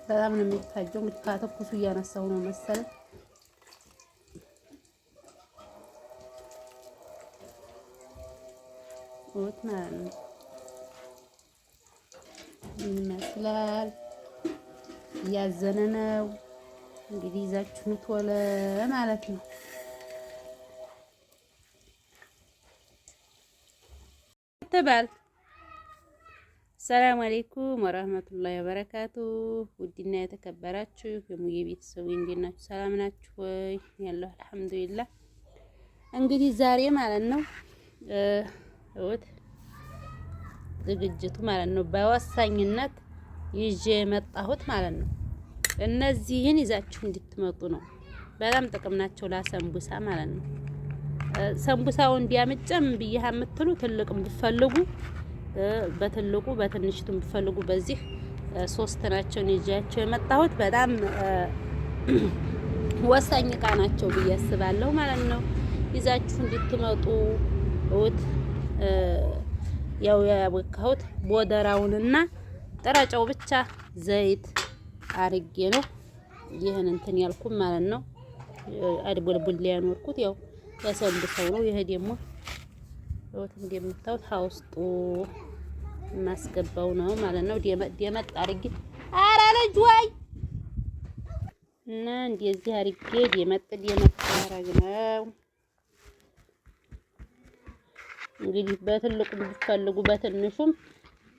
በጣም ነው የሚታጀው። እንግዲህ ካተኩሱ እያነሳው ነው መሰለኝ። ወጥ ማለት ነው ይመስላል። እያዘነ ነው እንግዲህ ይዛችሁት ወለ ማለት ነው። ተባል ሰላም አለይኩም ወራህመቱላሂ ወበረካቱ። ውድና የተከበራችሁ የሙዬ ቤተሰቦች እንዴት ናችሁ? ሰላም ናችሁ ወይ? ያለው አልሐምዱሊላህ። እንግዲህ ዛሬ ማለት ነው እውት ዝግጅቱ ማለት ነው በወሳኝነት ይዤ የመጣሁት ማለት ነው። እነዚህን ይዛችሁ እንድትመጡ ነው። በጣም ጥቅም ናቸው ለሰንቡሳ ማለት ነው። ሰንቡሳው እንዲያመጨም ብዬሽ የምትሉ ትልቅም ብፈልጉ በትልቁ በትንሽቱም ብፈልጉ በዚህ ሶስት ናቸው ይዤያቸው የመጣሁት። በጣም ወሳኝ እቃ ናቸው ብዬ አስባለሁ ማለት ነው። ይዛችሁ እንድትመጡ እውት ያው ያቦካሁት ቦደራውንና ጥረጫው ብቻ ዘይት አርጌ ነው ይሄን እንትን ያልኩት ማለት ነው። አድቦልቡል ያኖርኩት ያው ለሰንቡሳው ነው። ይሄ ደግሞ እውት እንደምታዩት ውስጡ የማስገባው ነው ማለት ነው። ደመጥ አርጌ ኧረ ልጅ ወይ እና እንደዚህ አርጌ ደመጥ አረግ ነው። እንግዲህ በትልቁ ብትፈልጉ በትንሹም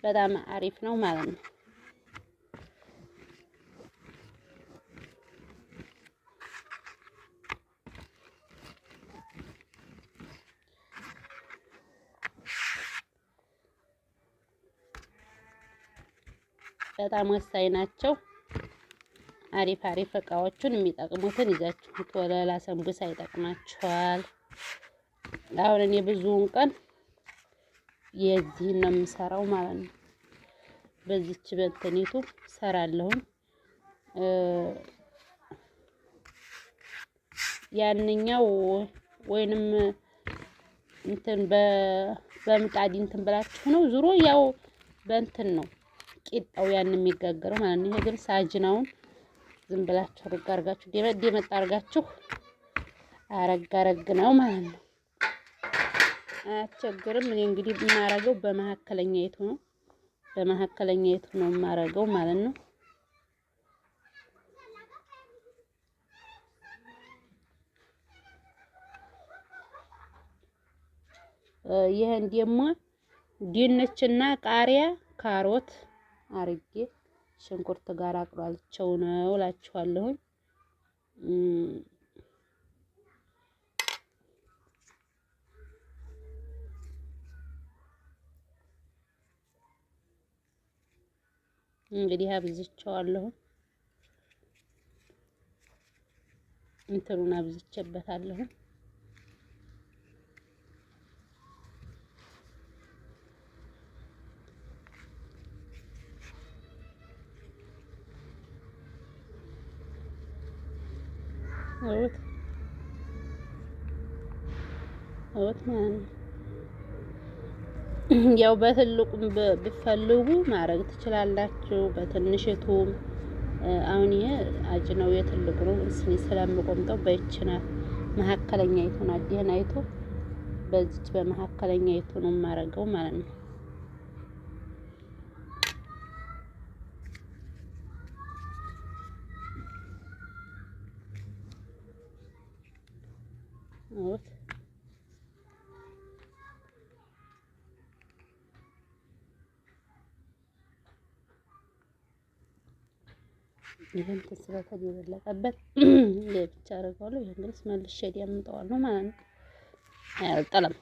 በጣም አሪፍ ነው ማለት ነው። በጣም ወሳኝ ናቸው። አሪፍ እቃዎቹን የሚጠቅሙትን ይዛችሁት ወለላ ሰንቡሳ ይጠቅማችኋል። አሁን እኔ ብዙውን ቀን የዚህን ነው የምሰራው ማለት ነው። በዚች በእንትኒቱ ሰራለሁኝ። ያንኛው ወይንም እንትን በምጣድ እንትን ብላችሁ ነው ዙሮ ያው በእንትን ነው ቂጣው ያን የሚጋገረው ማለት ነው። ይሄ ግን ሳጅናውን ዝም ብላችሁ አርጋችሁ ደመጥ አርጋችሁ አረግ ነው ማለት ነው። አያስቸግርም። እኔ እንግዲህ የማረገው በመካከለኛይቱ ነው የማረገው ማለት ነው። ይሄን ደግሞ ድንችና ቃሪያ ካሮት አርጌ ሽንኩርት ጋር አቅሏልቸው ነው እላችኋለሁኝ። እንግዲህ አብዝቼዋለሁ። እንትኑን አብዝቼበታለሁ። እውት ያው በትልቁም ብትፈልጉ ማድረግ ትችላላችሁ። በትንሽቱም አሁን ይሄ አጅነው የትልቁ ነው ስለምቆምጠው በእችና መካከለኛይቱ ነው አዲህናይቱ በዚች በመካከለኛይቱ ነው የማረገው ማለት ነው። እውት ይሄን ተስበተ የበለቀበት ለብቻ አረጋለሁ። ይሄን ግን መልሼ ያምጣዋለሁ ማለት ነው። አያልጠለም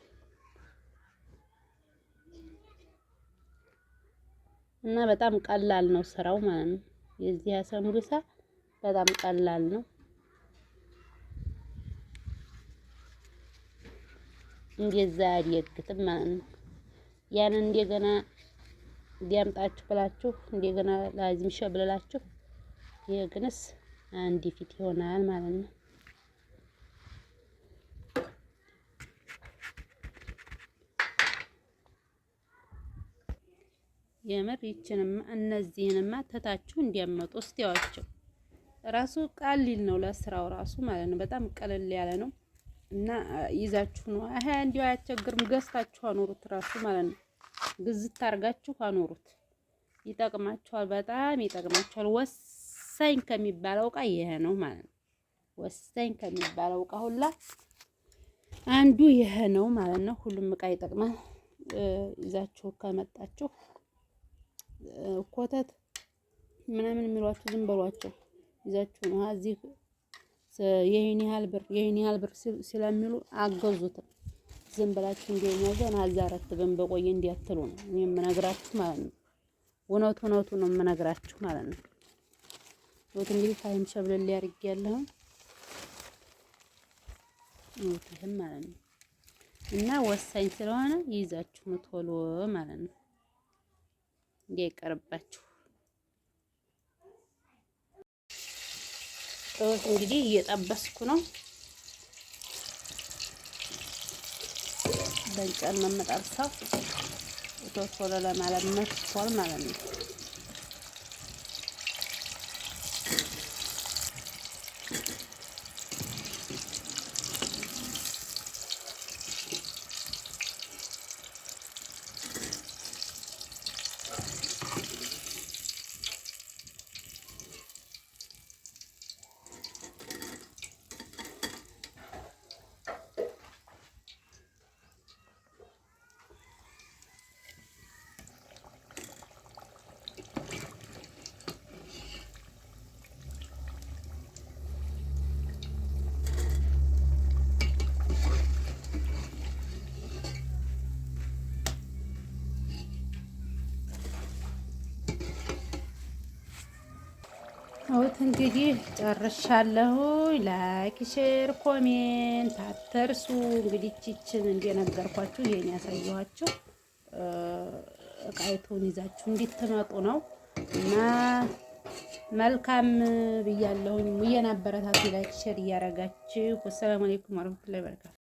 እና በጣም ቀላል ነው ስራው ማለት ነው። የዚህ ሰንቡሳ በጣም ቀላል ነው። እንደዛ ያድየግትም ማለት ነው። ያን እንደገና እንዲያምጣችሁ ብላችሁ እንደገና ላዚም ሸብለላችሁ ይሄ ግንስ አንድ ፊት ይሆናል ማለት ነው። የምር ይችንማ እነዚህንማ ተታችሁ እንዲያመጡ እስቲዋቸው ራሱ ቀሊል ነው ለስራው ራሱ ማለት ነው። በጣም ቀለል ያለ ነው እና ይዛችሁ ነው አሃ እንዲያው አያስቸግርም። ገዝታችሁ አኖሩት ራሱ ማለት ነው። ግዝት አድርጋችሁ አኖሩት። ይጠቅማችኋል፣ በጣም ይጠቅማችኋል። ወሳኝ ከሚባለው እቃ ይሄ ነው ማለት ነው። ወሳኝ ከሚባለው እቃ ሁላ አንዱ ይሄ ነው ማለት ነው። ሁሉም እቃ ይጠቅማል። ይዛችሁ ከመጣችሁ ኮተት ምናምን የሚሏችሁ ዝም በሏቸው። ይዛችሁ ነው እዚህ ይሄን ያህል ብር ስለሚሉ አገዙትም። ዝም ብላችሁ እንደሚያዘን አዛራት በቆየ እንዲያትሉ ነው እኔ የምነግራችሁ ማለት ነው። እውነቱ ነው የምነግራችሁ ማለት ነው። ወጥ እንግዲህ ታይም ሸብለል ያርጋለሁ ይሄም ማለት ነው። እና ወሳኝ ስለሆነ ይዛችሁ ነው ቶሎ ማለት ነው እንዳይቀርባችሁ። እንግዲህ እየጠበስኩ ነው። በእንጨት ነው የምጠብሰው። ቶሎ ለማለት መጥቷል ማለት ነው። አውት እንግዲህ ጨርሻለሁ። ላይክ፣ ሼር፣ ኮሜንት አትርሱ። እንግዲህ ቺችን እንደነገርኳችሁ ይሄን ያሳየኋችሁ እቃይቱን ይዛችሁ እንድትመጡ ነው እና መልካም ብያለሁኝ። ሙየና አበረታቱ። ላይክ ሼር እያረጋችሁ። ወሰላሙ አለይኩም ወራህመቱላሂ ወበረካቱ።